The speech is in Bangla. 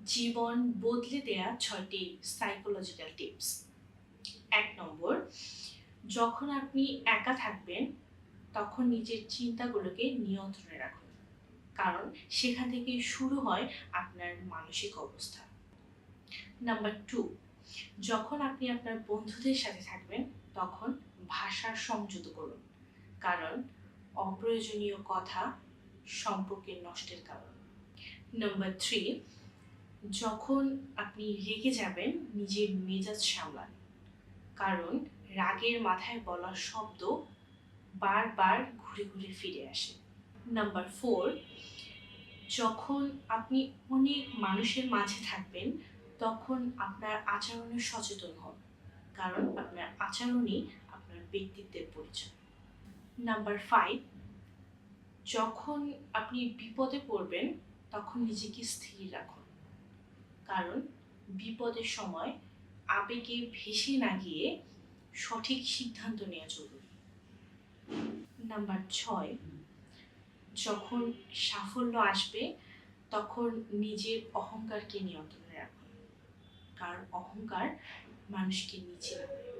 জীবন বদলে দেয়া ৬টি সাইকোলজিক্যাল টিপস। ১ নম্বর, যখন আপনি একা থাকবেন তখন নিজের চিন্তাগুলোকে নিয়ন্ত্রণে রাখুন। কারণ সেখান থেকেই শুরু হয় আপনার মানসিক অবস্থা। নাম্বার ২, যখন আপনি আপনার বন্ধুদের সাথে থাকবেন তখন ভাষার সংযত করুন। কারণ অপ্রয়োজনীয় কথা সম্পর্কের নষ্টের কারণ। নাম্বার ৩, যখন আপনি রেগে যাবেন নিজের মেজাজ সামলান। কারণ রাগের মাথায় বলা শব্দ বারবার ঘুরে ঘুরে ফিরে আসে। নাম্বার ৪, যখন আপনি অনেক মানুষের মাঝে থাকবেন তখন আপনার আচরণে সচেতন হন। কারণ আপনার আচরণই আপনার ব্যক্তিত্বের পরিচয়। নাম্বার ৫, যখন আপনি বিপদে পড়বেন তখন নিজেকে স্থির রাখুন। কারণ বিপদের সময় আবেগে ভেসে না গিয়ে সঠিক সিদ্ধান্ত নেওয়া জরুরি। নাম্বার ৬, যখন সাফল্য আসবে তখন নিজের অহংকারকে নিয়ন্ত্রণে রাখুন। কারণ অহংকার মানুষকে নিচে নামায়।